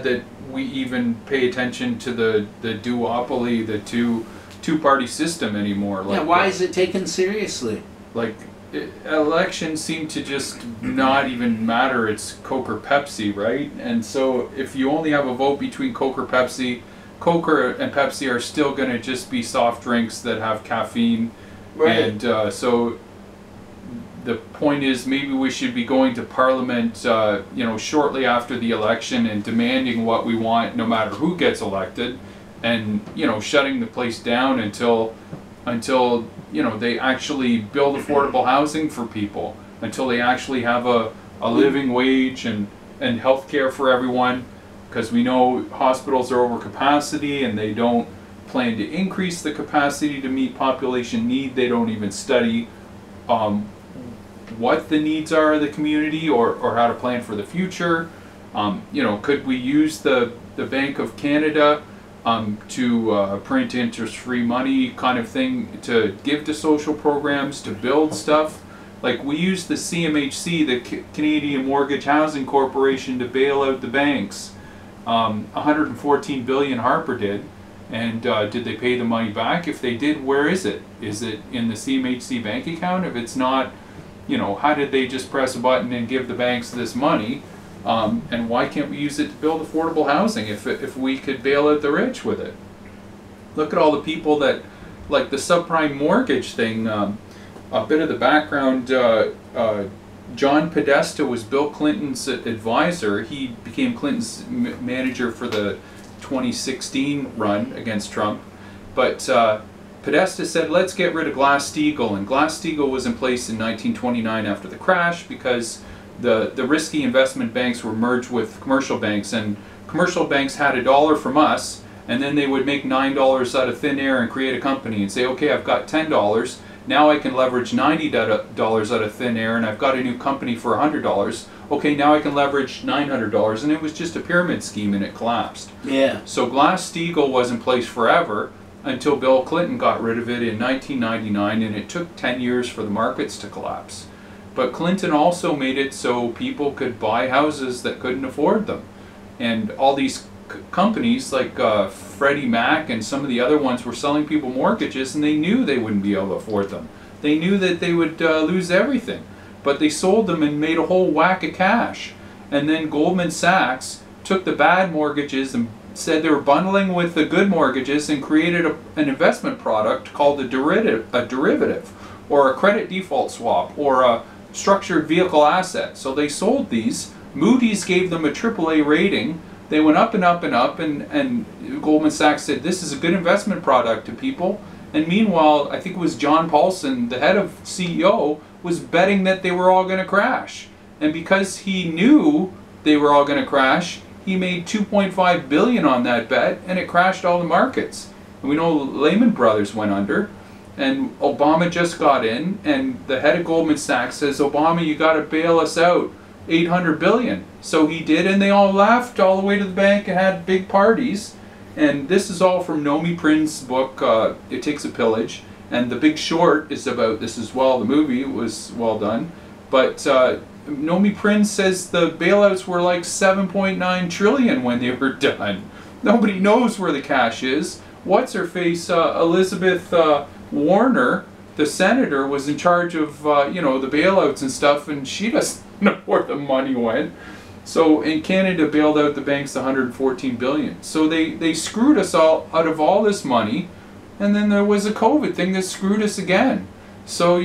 that we even pay attention to the duopoly, the two-party system anymore. Like, yeah, why is it taken seriously? Like, elections seem to just not even matter. It's Coke or Pepsi, right? And so if you only have a vote between Coke or Pepsi, Coke and Pepsi are still going to just be soft drinks that have caffeine. Right. And so the point is, maybe we should be going to Parliament, shortly after the election and demanding what we want, no matter who gets elected, and shutting the place down until they actually build affordable housing for people, until they actually have a living wage and health care for everyone, because we know hospitals are over capacity and they don't plan to increase the capacity to meet population need. They don't even study what the needs are of the community or how to plan for the future. Could we use the Bank of Canada to print interest-free money kind of thing to give to social programs, to build stuff? Like, we use the CMHC, the Canadian Mortgage Housing Corporation, to bail out the banks. 114 billion Harper did. And did they pay the money back? If they did, where is it? Is it in the CMHC bank account? If it's not, how did they just press a button and give the banks this money? And why can't we use it to build affordable housing if we could bail out the rich with it? Look at all the people that, like the subprime mortgage thing. A bit of the background, John Podesta was Bill Clinton's advisor. He became Clinton's manager for the 2016 run against Trump. But Podesta said, let's get rid of Glass-Steagall. And Glass-Steagall was in place in 1929 after the crash, because the risky investment banks were merged with commercial banks, and commercial banks had $1 from us, and then they would make $9 out of thin air and create a company and say, okay, I've got $10, now I can leverage $90 out of thin air, and I've got a new company for $100. Okay, now I can leverage $900, and it was just a pyramid scheme, and it collapsed. Yeah. So Glass-Steagall was in place forever until Bill Clinton got rid of it in 1999, and it took 10 years for the markets to collapse. But Clinton also made it so people could buy houses that couldn't afford them. And all these companies like Freddie Mac and some of the other ones were selling people mortgages, and they knew they wouldn't be able to afford them. They knew that they would lose everything. But they sold them and made a whole whack of cash. And then Goldman Sachs took the bad mortgages and said they were bundling with the good mortgages and created an investment product called a derivative, or a credit default swap, or a structured vehicle asset. So they sold these. Moody's gave them a AAA rating. They went up and up and up, and Goldman Sachs said this is a good investment product to people. And meanwhile, I think it was John Paulson, the head of CEO, was betting that they were all going to crash. And because he knew they were all going to crash, he made $2.5 billion on that bet, and it crashed all the markets. And we know Lehman Brothers went under, and Obama just got in, and the head of Goldman Sachs says, Obama, you got to bail us out, $800 billion. So he did, and they all laughed all the way to the bank and had big parties. And this is all from Nomi Prince's book, It Takes a Pillage. And The Big Short is about this as well. The movie was well done. But Nomi Prince says the bailouts were like $7.9 trillion when they were done. Nobody knows where the cash is. What's-her-face, Elizabeth Warner, the senator, was in charge of the bailouts and stuff, and she doesn't know where the money went. So in Canada bailed out the banks $114 billion. So they screwed us all out of all this money, and then there was a COVID thing that screwed us again. So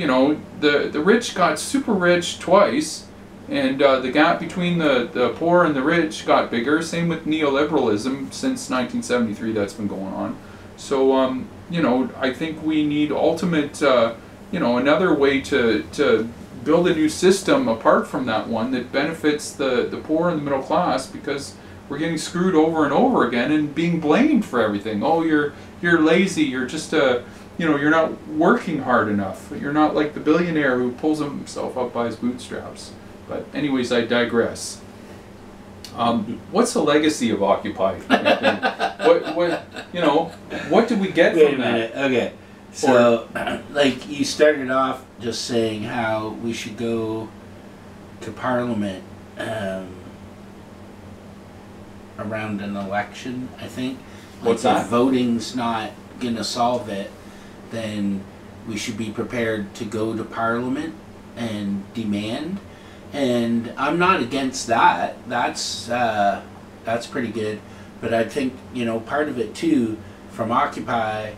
the rich got super rich twice, and the gap between the poor and the rich got bigger. Same with neoliberalism since 1973. That's been going on. So I think we need ultimate another way to build a new system apart from that one that benefits the poor and the middle class, because we're getting screwed over and over again and being blamed for everything. Oh, you're lazy, you're just you're not working hard enough. You're not like the billionaire who pulls himself up by his bootstraps. But anyways, I digress. What's the legacy of Occupy? What did we get Wait from a minute. that? Okay. So, like, you started off just saying how we should go to Parliament around an election, I think. What's Like, that? if voting's not gonna solve it, then we should be prepared to go to Parliament and demand. And I'm not against that. That's pretty good. But I think, you know, part of it too, from Occupy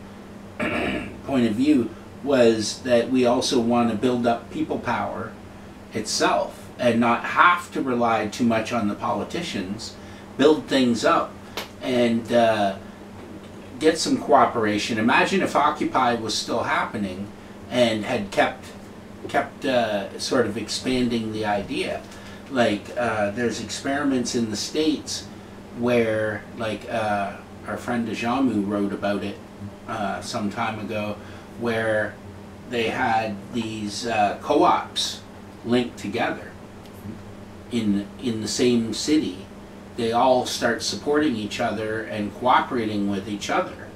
point of view, was that we also want to build up people power itself and not have to rely too much on the politicians, build things up and get some cooperation. Imagine if Occupy was still happening and had kept sort of expanding the idea. Like there's experiments in the States where, like our friend Dejamu wrote about it some time ago, where they had these co-ops linked together in the same city. They all start supporting each other and cooperating with each other.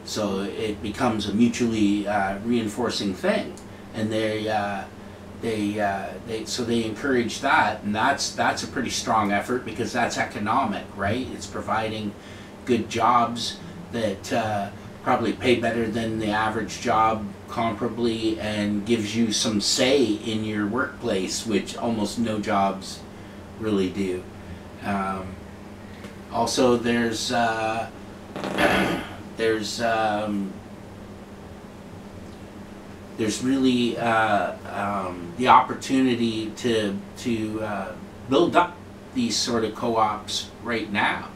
So it becomes a mutually reinforcing thing, and they encourage that, and that's a pretty strong effort because that's economic, right? It's providing good jobs that probably pay better than the average job comparably, and gives you some say in your workplace, which almost no jobs really do. Also, there's really the opportunity to build up these sort of co-ops right now.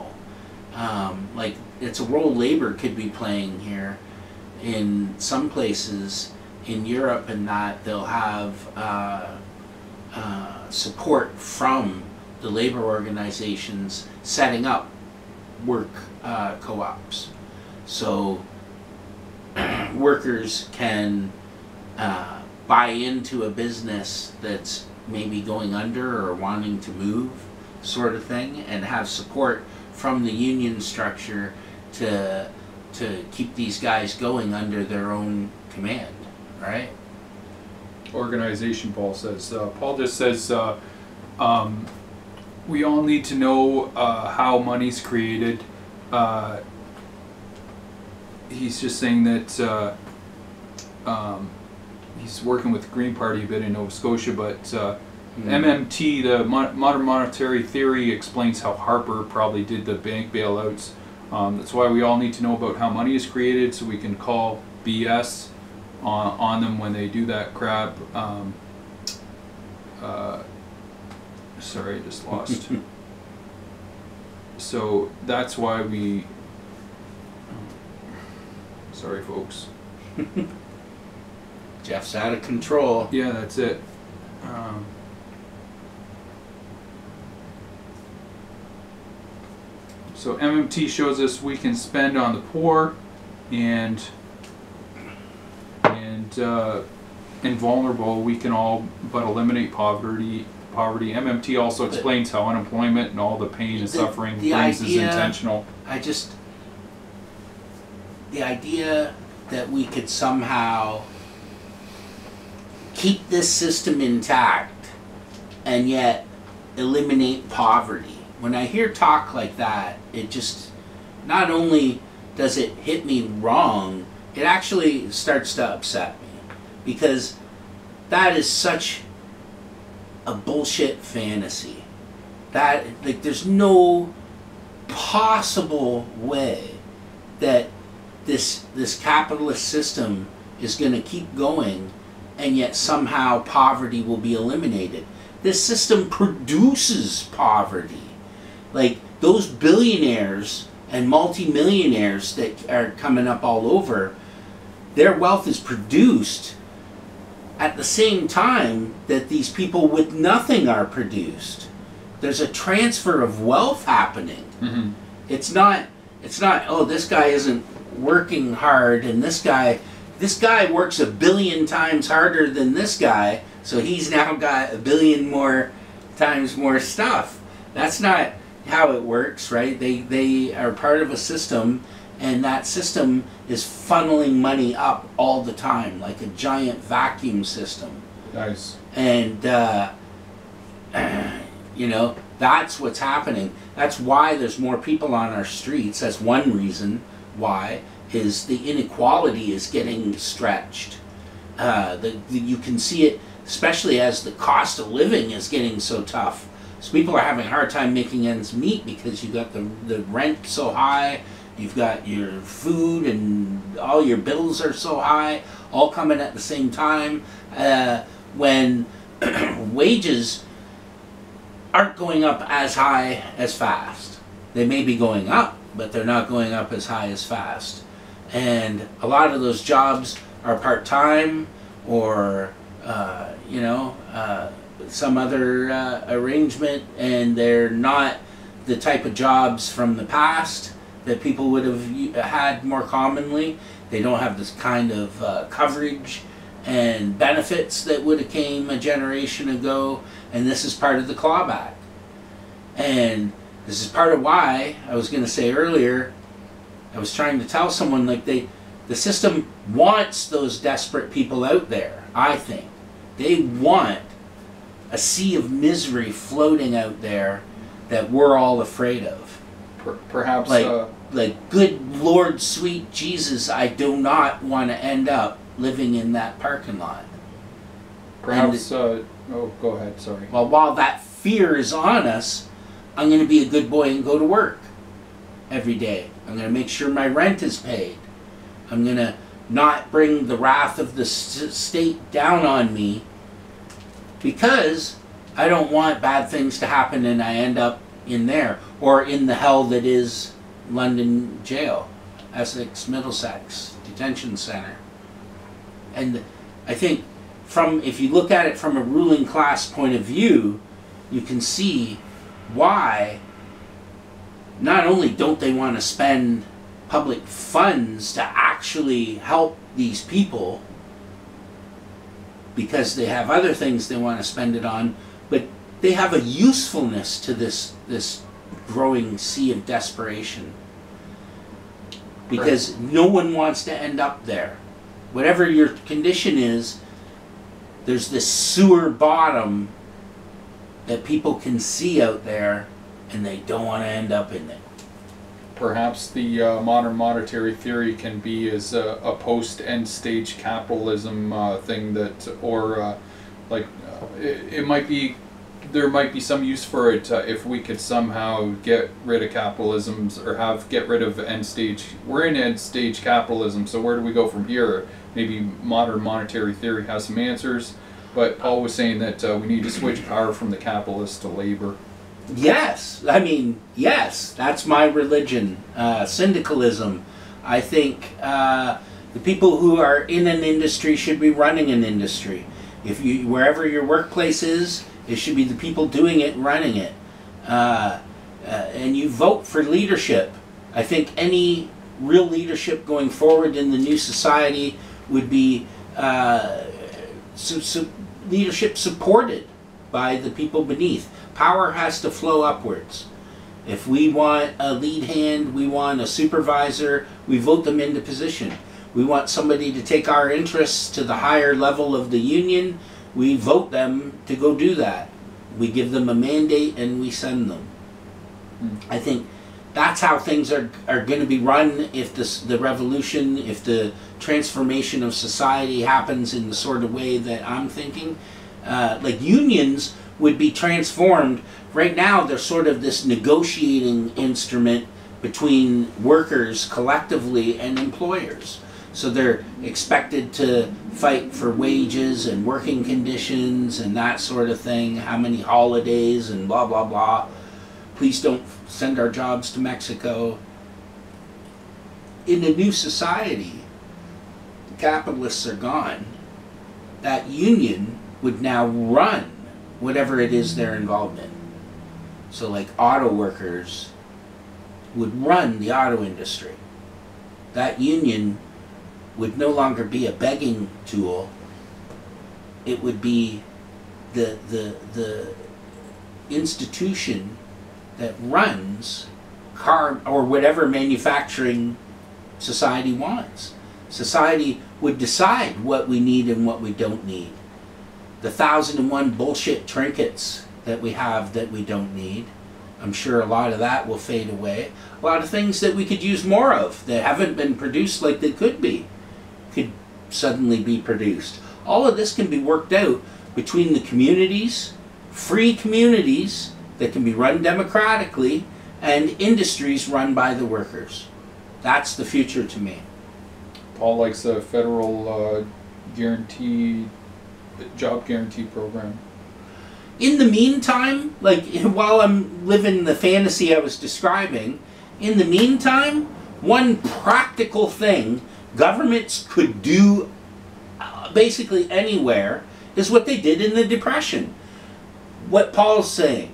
Like, it's a role labor could be playing here. In some places in Europe and that, they'll have support from the labor organizations setting up work co-ops. So workers can buy into a business that's maybe going under or wanting to move, sort of thing, and have support from the union structure to keep these guys going under their own command, right? Organization, Paul says. Paul just says, we all need to know how money's created. He's just saying that he's working with the Green Party a bit in Nova Scotia, but MMT, the modern monetary theory, explains how Harper probably did the bank bailouts. That's why we all need to know about how money is created, so we can call BS on them when they do that crap. Sorry, I just lost. So that's why we... Sorry, folks. Jeff's out of control. Yeah, that's it. So MMT shows us we can spend on the poor and vulnerable. We can all but eliminate poverty. MMT also explains how unemployment and all the pain and suffering brings is intentional. The idea that we could somehow keep this system intact and yet eliminate poverty. When I hear talk like that, it just, not only does it hit me wrong, it actually starts to upset me, because that is such a bullshit fantasy. That, like, there's no possible way that this capitalist system is going to keep going and yet somehow poverty will be eliminated. This system produces poverty. Like, those billionaires and multimillionaires that are coming up all over, their wealth is produced at the same time that these people with nothing are produced. There's a transfer of wealth happening. Mm-hmm. It's not, oh, this guy isn't working hard, and this guy works 1 billion times harder than this guy, so he's now got 1 billion more times more stuff. That's not how it works, right? They are part of a system, and that system is funneling money up all the time, like a giant vacuum system. Nice. And you know, That's what's happening. That's why there's more people on our streets. That's one reason why, is the inequality is getting stretched. You can see it, especially as the cost of living is getting so tough. So people are having a hard time making ends meet because you've got the rent so high, you've got your food, and all your bills are so high, all coming at the same time, when wages aren't going up as high as fast. They may be going up, but they're not going up as high as fast. And a lot of those jobs are part-time, or some other arrangement, and they're not the type of jobs from the past that people would have had more commonly. They don't have this kind of coverage and benefits that would have came a generation ago, and this is part of the clawback. And this is part of why I was going to say earlier, I was trying to tell someone, like, the system wants those desperate people out there. I think they want a sea of misery floating out there that we're all afraid of. Perhaps like, good Lord, sweet Jesus, I do not want to end up living in that parking lot. Perhaps, oh, go ahead, sorry. Well, while that fear is on us, I'm going to be a good boy and go to work every day. I'm going to make sure my rent is paid. I'm going to not bring the wrath of the state down on me, because I don't want bad things to happen and I end up in there, or in the hell that is London Jail, Essex, Middlesex Detention Centre. And I think, if you look at it from a ruling class point of view, you can see why not only don't they want to spend public funds to actually help these people, because they have other things they want to spend it on, but they have a usefulness to this growing sea of desperation. Because no one wants to end up there. Whatever your condition is, there's this sewer bottom that people can see out there, and they don't want to end up in it. Perhaps the modern monetary theory can be as a post-end stage capitalism thing, that, or it might be, there might be some use for it if we could somehow get rid of capitalism, or get rid of end stage. We're in end stage capitalism, so where do we go from here? Maybe modern monetary theory has some answers, but Paul was saying that we need to switch power from the capitalists to labor. Yes, I mean, yes, that's my religion, syndicalism. I think the people who are in an industry should be running an industry. Wherever your workplace is, it should be the people doing it and running it. And you vote for leadership. I think any real leadership going forward in the new society would be leadership supported by the people beneath. Power has to flow upwards. If we want a lead hand, we want a supervisor, we vote them into position. We want somebody to take our interests to the higher level of the union, we vote them to go do that. We give them a mandate and we send them. I think that's how things are going to be run if the revolution, if the transformation of society happens in the sort of way that I'm thinking. Like, unions would be transformed. Right now they're sort of this negotiating instrument between workers collectively and employers. So they're expected to fight for wages and working conditions and that sort of thing, how many holidays and blah blah blah. Please don't send our jobs to Mexico. In a new society, the capitalists are gone. That union would now run whatever it is they're involved in. So like auto workers would run the auto industry. That union would no longer be a begging tool. It would be the institution that runs car or whatever manufacturing society wants. Society would decide what we need and what we don't need. The 1,001 bullshit trinkets that we have that we don't need. I'm sure a lot of that will fade away. A lot of things that we could use more of that haven't been produced like they could suddenly be produced. All of this can be worked out between the communities, free communities that can be run democratically, and industries run by the workers. That's the future to me. Paul likes a federal job guarantee program. In the meantime, like while I'm living the fantasy I was describing, in the meantime, one practical thing governments could do basically anywhere is what they did in the Depression. What Paul's saying.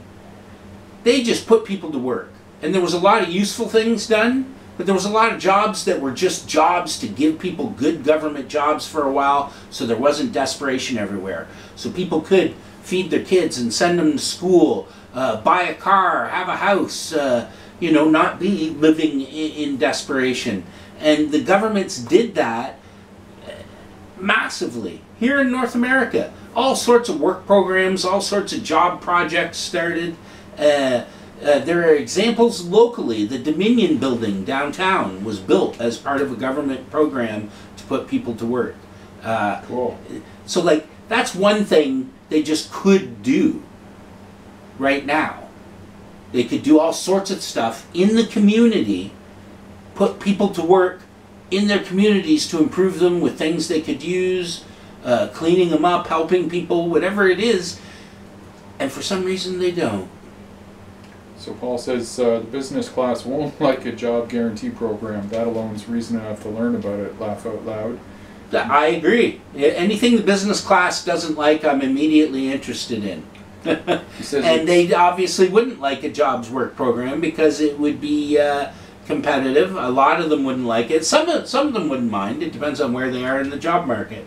They just put people to work. And there was a lot of useful things done, but there was a lot of jobs that were just jobs to give people good government jobs for a while, so there wasn't desperation everywhere. So people could feed their kids and send them to school, buy a car, have a house, not be living in desperation. And the governments did that massively here in North America. All sorts of work programs, all sorts of job projects started. There are examples locally. The Dominion building downtown was built as part of a government program to put people to work. Cool. So like that's one thing they just could do right now. They could do all sorts of stuff in the community, put people to work in their communities to improve them with things they could use, cleaning them up, helping people, whatever it is. And for some reason they don't. So Paul says the business class won't like a job guarantee program. That alone is reason enough to learn about it. Laugh out loud. I agree. Anything the business class doesn't like, I'm immediately interested in. And they obviously wouldn't like a jobs work program because it would be competitive. A lot of them wouldn't like it. Some of them wouldn't mind. It depends on where they are in the job market.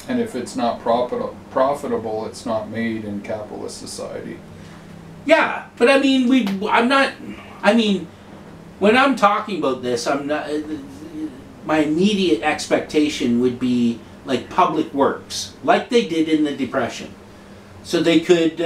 And if it's not profitable, it's not made in capitalist society. Yeah, but I mean, when I'm talking about this, I'm not. My immediate expectation would be like public works, like they did in the Depression, so they could,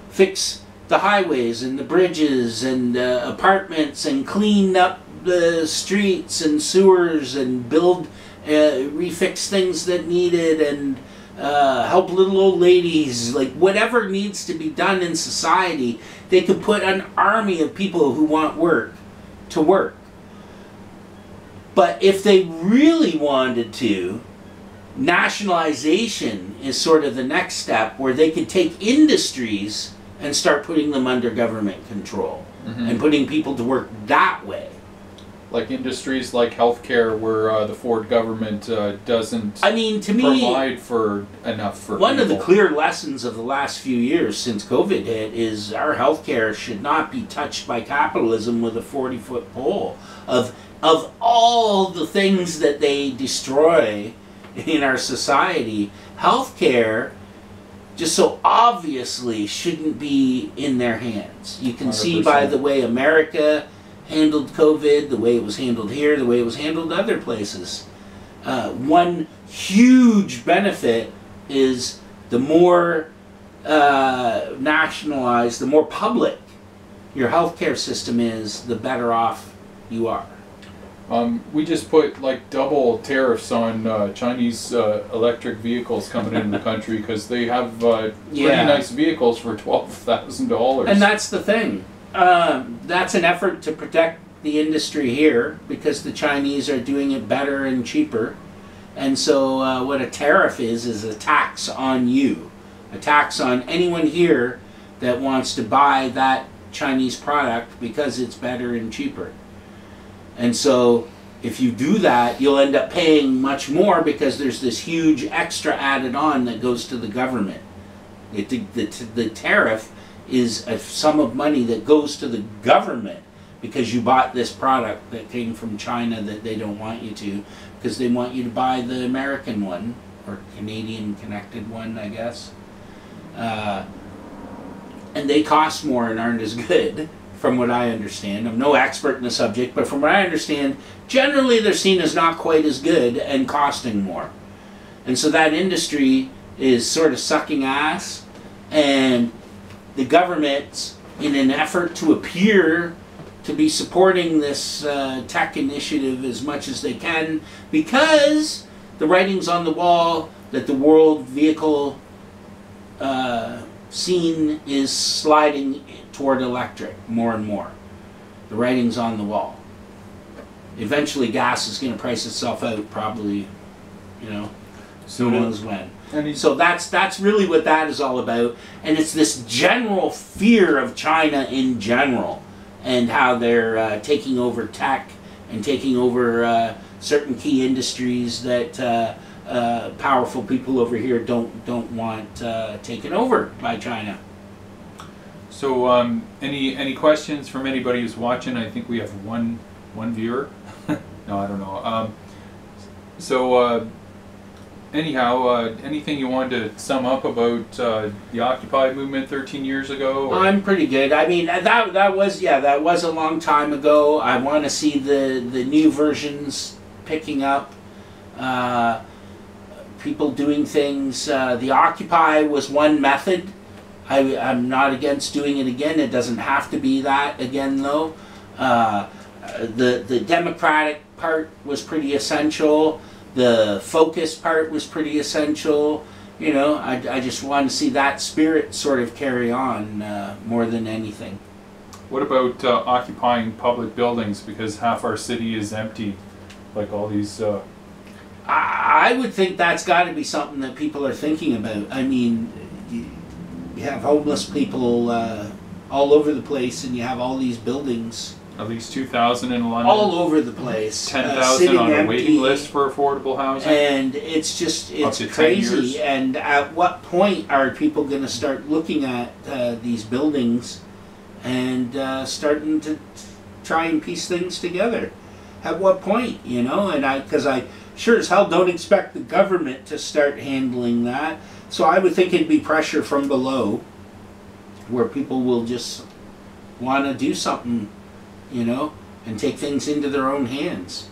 fix the highways and the bridges and apartments and clean up the streets and sewers and build, refix things that needed and. Help little old ladies, like whatever needs to be done in society, they could put an army of people who want work to work. But if they really wanted to, nationalization is sort of the next step where they could take industries and start putting them under government control and putting people to work that way. Like industries like healthcare, where the Ford government doesn't provide for enough for one people. of the clear lessons of the last few years since COVID hit is our healthcare should not be touched by capitalism with a 40-foot pole. Of all the things that they destroy in our society, healthcare just so obviously shouldn't be in their hands. You can 100%. See by the way America handled COVID, the way it was handled here, the way it was handled other places. One huge benefit is the more nationalized, the more public your healthcare system is, the better off you are. We just put like double tariffs on Chinese electric vehicles coming into the country because they have pretty nice vehicles for $12,000. And that's the thing. That's an effort to protect the industry here because the Chinese are doing it better and cheaper. And so what a tariff is a tax on you. A tax on anyone here that wants to buy that Chinese product because it's better and cheaper. And so if you do that, you'll end up paying much more because there's this huge extra added on that goes to the government. The tariff is a sum of money that goes to the government because you bought this product that came from China that they don't want you to, because they want you to buy the American one, or Canadian connected one, I guess. And they cost more and aren't as good, from what I understand. I'm no expert in the subject, but from what I understand, generally they're seen as not quite as good and costing more. And so that industry is sort of sucking ass. And the government, in an effort to appear to be supporting this tech initiative as much as they can, because the writing's on the wall that the world vehicle scene is sliding toward electric more and more. The writing's on the wall. Eventually gas is going to price itself out, probably, you know, who knows when. So that's really what that is all about. And it's this general fear of China in general, and how they're taking over tech and taking over certain key industries that powerful people over here don't want taken over by China. So any questions from anybody who's watching? I think we have one viewer. No, I don't know. Anyhow, anything you wanted to sum up about the Occupy movement 13 years ago? Or? I'm pretty good. I mean, that was a long time ago. I want to see the new versions picking up. People doing things. The Occupy was one method. I'm not against doing it again. It doesn't have to be that again, though. The democratic part was pretty essential. The focus part was pretty essential. You know, I just want to see that spirit sort of carry on more than anything. What about occupying public buildings, because half our city is empty, like all these... I would think that's got to be something that people are thinking about. I mean, you have homeless people all over the place, and you have all these buildings. At least 2,000 in London. All over the place. 10,000 on a waiting list for affordable housing. And it's crazy. And at what point are people going to start looking at these buildings and starting to try and piece things together? At what point, you know? And because I sure as hell don't expect the government to start handling that. So I would think it'd be pressure from below, where people will just want to do something, you know, and take things into their own hands.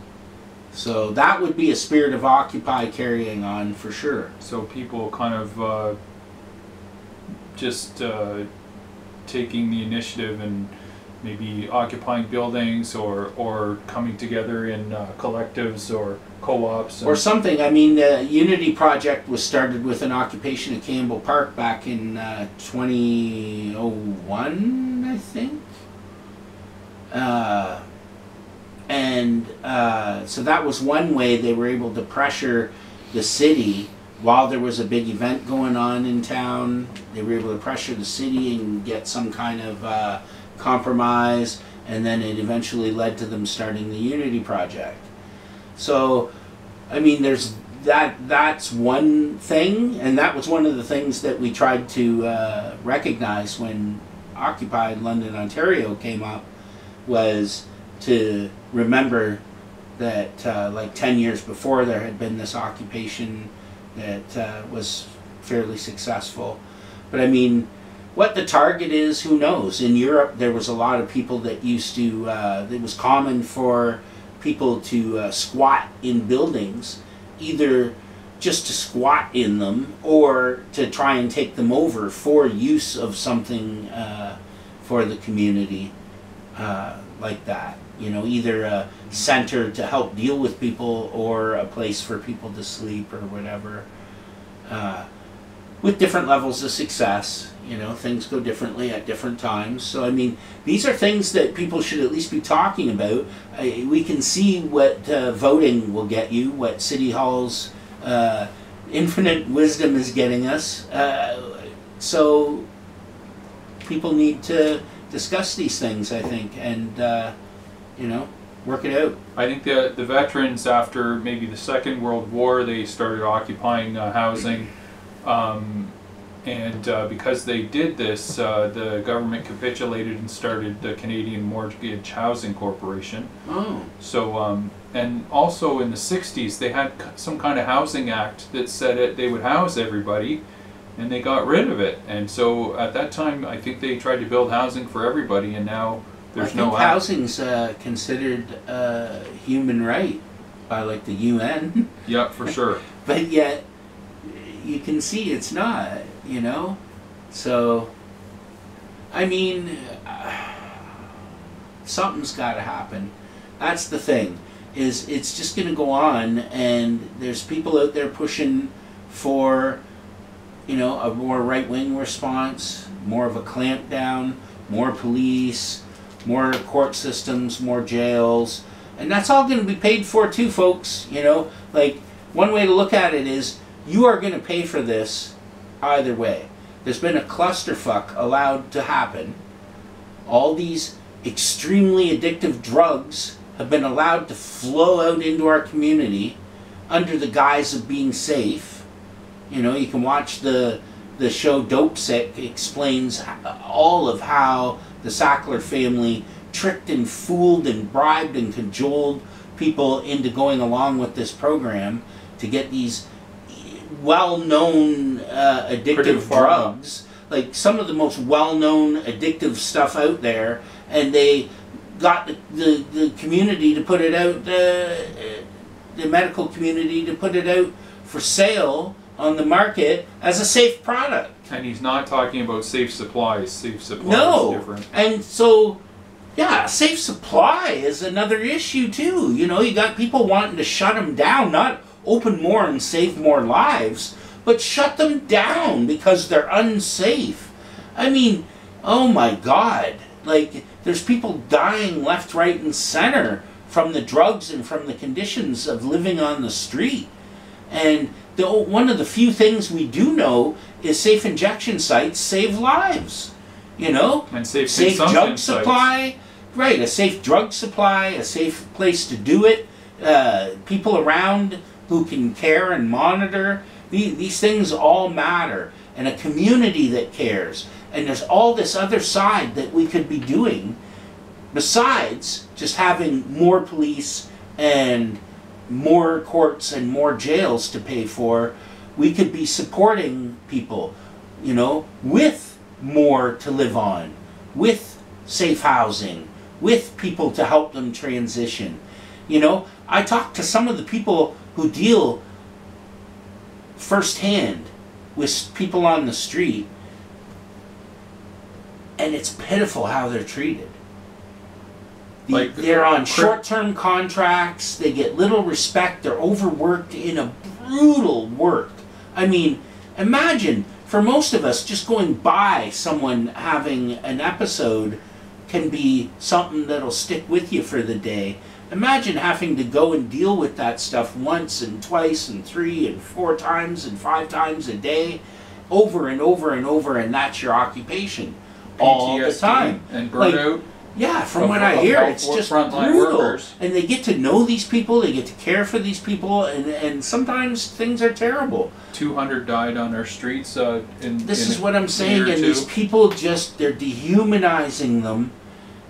So that would be a spirit of Occupy carrying on for sure. So people kind of just taking the initiative and maybe occupying buildings or coming together in collectives or co-ops. Or something. I mean, the Unity Project was started with an occupation at Campbell Park back in 2001, I think. So that was one way they were able to pressure the city while there was a big event going on in town. They were able to pressure the city and get some kind of compromise, and then it eventually led to them starting the Unity Project. So, I mean, there's that's one thing, and that was one of the things that we tried to recognize when Occupy London, Ontario came up, was to remember that like 10 years before there had been this occupation that was fairly successful. But I mean, what the target is, who knows? In Europe, there was a lot of people that used to, it was common for people to squat in buildings, either just to squat in them or to try and take them over for use of something for the community like that. You know, either a center to help deal with people or a place for people to sleep or whatever. With different levels of success. You know, things go differently at different times. So, I mean, these are things that people should at least be talking about. We can see what voting will get you, what City Hall's infinite wisdom is getting us. So, people need to discuss these things, I think, and, you know, work it out. I think the veterans, after maybe the Second World War, they started occupying housing. And because they did this, the government capitulated and started the Canadian Mortgage Housing Corporation. Oh. So, and also in the 60s, they had some kind of housing act that said they would house everybody, and they got rid of it. And so at that time, I think they tried to build housing for everybody, and now there's no act. Housing's considered a human right by like the UN. Yeah, for sure. But yet, you can see it's not, you know? So, I mean, something's got to happen. That's the thing. Is it's just going to go on, and there's people out there pushing for, you know, a more right-wing response, more of a clampdown, more police, more court systems, more jails, and that's all going to be paid for too, folks. You know, like, one way to look at it is you are going to pay for this either way. There's been a clusterfuck allowed to happen. All these extremely addictive drugs have been allowed to flow out into our community under the guise of being safe. You know, you can watch the show Dope Sick. Explains all of how the Sackler family tricked and fooled and bribed and cajoled people into going along with this program to get these well-known addictive drugs, like some of the most well-known addictive stuff out there, and they got the community to put it out, the medical community to put it out for sale on the market as a safe product. And he's not talking about safe supplies. Safe supplies No. is different. And so, yeah, safe supply is another issue too. You know, you got people wanting to shut them down, not open more and save more lives, but shut them down because they're unsafe. I mean, oh my God. Like, there's people dying left, right, and center from the drugs and from the conditions of living on the street. And one of the few things we do know is safe injection sites save lives. You know? And safe drug supply. Right, a safe drug supply, a safe place to do it, people around who can care and monitor. These things all matter. And a community that cares. And there's all this other side that we could be doing besides just having more police and more courts and more jails to pay for. We could be supporting people, you know, with more to live on, with safe housing, with people to help them transition. You know, I talk to some of the people who deal firsthand with people on the street, and it's pitiful how they're treated. They're on short-term contracts, they get little respect, they're overworked in a brutal work. I mean, imagine, for most of us, just going by someone having an episode can be something that'll stick with you for the day. Imagine having to go and deal with that stuff once and twice and 3 and 4 times and 5 times a day, over and over and over, and that's your occupation all the time. And burnout. Like, yeah, from what I hear, it's just brutal. Workers. And they get to know these people, they get to care for these people, and sometimes things are terrible. 200 died on our streets This is what I'm saying, and these people just, they're dehumanizing them,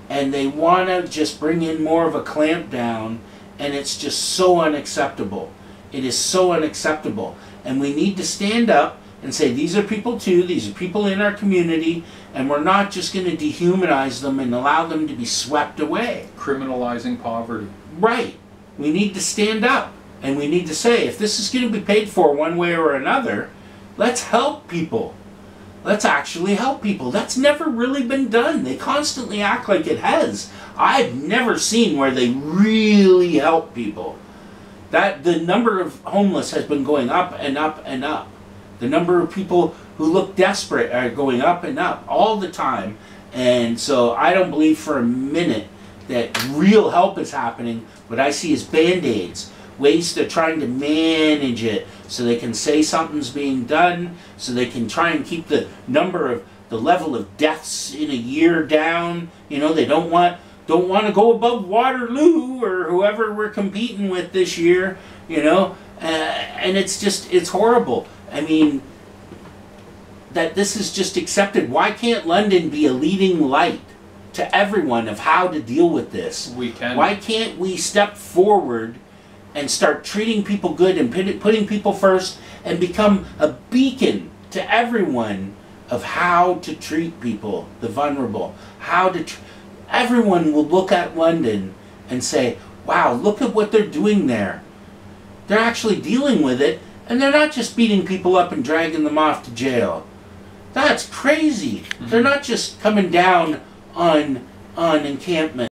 and they want to just bring in more of a clampdown, and it's just so unacceptable. It is so unacceptable. And we need to stand up and say, these are people too, these are people in our community, and we're not just going to dehumanize them and allow them to be swept away. Criminalizing poverty. Right. We need to stand up, and we need to say, if this is going to be paid for one way or another, let's help people. Let's actually help people. That's never really been done. They constantly act like it has. I've never seen where they really help people. That the number of homeless has been going up and up and up. The number of people who look desperate are going up and up all the time. And so I don't believe for a minute that real help is happening. What I see is Band-Aids, ways they're trying to manage it so they can say something's being done, so they can try and keep the level of deaths in a year down. You know, they don't want to go above Waterloo or whoever we're competing with this year, you know. And it's horrible. I mean, that this is just accepted. Why can't London be a leading light to everyone of how to deal with this? We can. Why can't we step forward and start treating people good and putting people first and become a beacon to everyone of how to treat people, the vulnerable, everyone will look at London and say, wow, look at what they're doing there. They're actually dealing with it, and they're not just beating people up and dragging them off to jail. That's crazy. They're not just coming down on encampment.